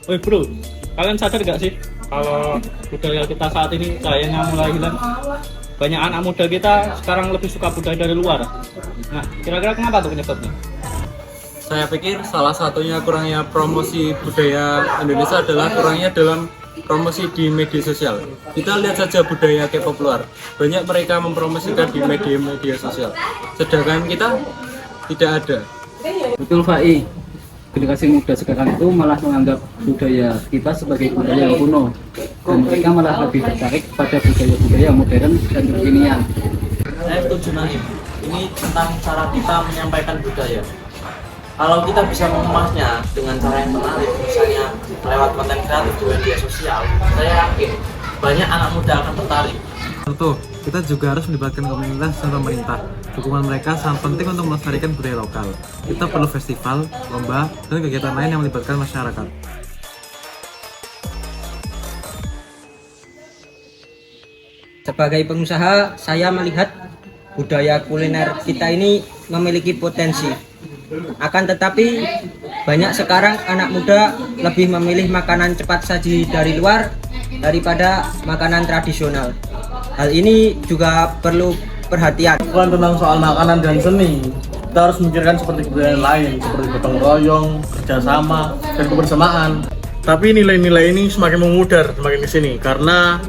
Woi bro, kalian sadar gak sih kalau budaya kita saat ini kayaknya mulai hilang? Banyak anak muda kita sekarang lebih suka budaya dari luar. Nah, kira-kira kenapa tuh penyebabnya? Saya pikir salah satunya kurangnya promosi budaya Indonesia adalah kurangnya dalam promosi di media sosial. Kita lihat saja budaya K-pop luar, banyak mereka mempromosikan di media sosial, sedangkan kita tidak ada. Betul Fai, generasi muda sekarang itu malah menganggap budaya kita sebagai budaya yang kuno, dan mereka malah lebih tertarik pada budaya-budaya modern dan kekinian. Saya setuju Naim. Ini tentang cara kita menyampaikan budaya. Kalau kita bisa mengemasnya dengan cara yang menarik, misalnya lewat konten kreatif di media sosial, saya yakin banyak anak muda akan tertarik. Tentu, kita juga harus melibatkan komunitas dan pemerintah. Dukungan mereka sangat penting untuk melestarikan budaya lokal. Kita perlu festival, lomba, dan kegiatan lain yang melibatkan masyarakat. Sebagai pengusaha, saya melihat budaya kuliner kita ini memiliki potensi. Akan tetapi, banyak sekarang anak muda lebih memilih makanan cepat saji dari luar daripada makanan tradisional. Hal ini juga perlu perhatian. Bukan tentang soal makanan dan seni, kita harus memikirkan seperti kebudayaan lain, seperti gotong royong, kerjasama, dan kebersamaan. Tapi nilai-nilai ini semakin memudar semakin kesini karena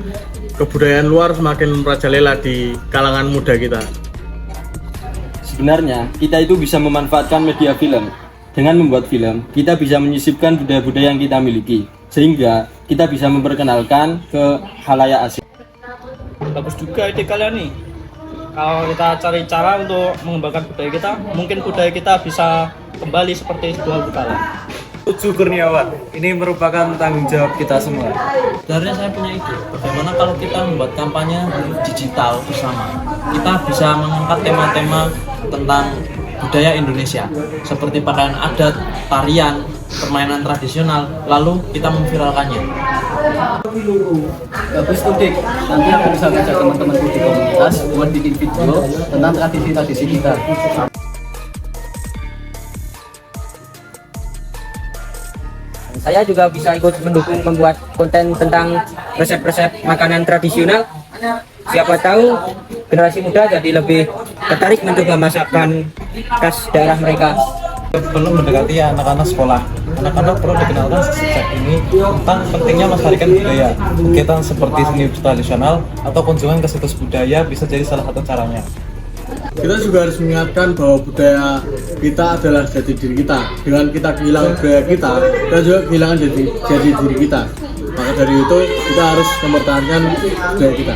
kebudayaan luar semakin merajalela di kalangan muda kita. Sebenarnya, kita itu bisa memanfaatkan media film. Dengan membuat film, kita bisa menyisipkan budaya-budaya yang kita miliki, sehingga kita bisa memperkenalkan ke khalayak asing. Bagus juga ide kalian nih. Kalau kita cari cara untuk mengembangkan budaya kita, mungkin budaya kita bisa kembali seperti sebuah bekal. Tujuh Kurniawan, ini merupakan tanggung jawab kita semua. Sebenarnya saya punya ide, bagaimana kalau kita membuat kampanye digital bersama. Kita bisa mengangkat tema-tema tentang budaya Indonesia, seperti pakaian adat, tarian, permainan tradisional, lalu kita memviralkannya. Bagus tuh Dik, nanti aku bisa ngajak teman-temanku di komunitas buat bikin video tentang tradisi-tradisi kita. Saya juga bisa ikut mendukung membuat konten tentang resep-resep makanan tradisional. Siapa tahu generasi muda jadi lebih tertarik mencoba masakan khas daerah mereka. Perlu mendekati anak-anak sekolah. Anak-anak perlu dikenalkan sejak ini tentang pentingnya melestarikan budaya. Kegiatan seperti seni tradisional atau kunjungan ke situs budaya bisa jadi salah satu caranya. Kita juga harus mengingatkan bahwa budaya kita adalah jati diri kita. Dengan kita kehilangan budaya kita juga kehilangan jati diri kita. Maka dari itu kita harus mempertahankan budaya kita.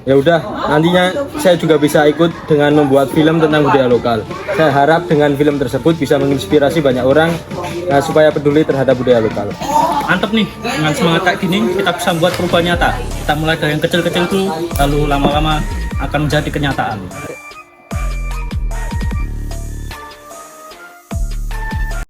Ya udah, nantinya saya juga bisa ikut dengan membuat film tentang budaya lokal. Saya harap dengan film tersebut bisa menginspirasi banyak orang supaya peduli terhadap budaya lokal. Mantep nih, dengan semangat kayak gini kita bisa membuat perubahan nyata. Kita mulai dari yang kecil-kecil dulu, lalu lama-lama akan menjadi kenyataan.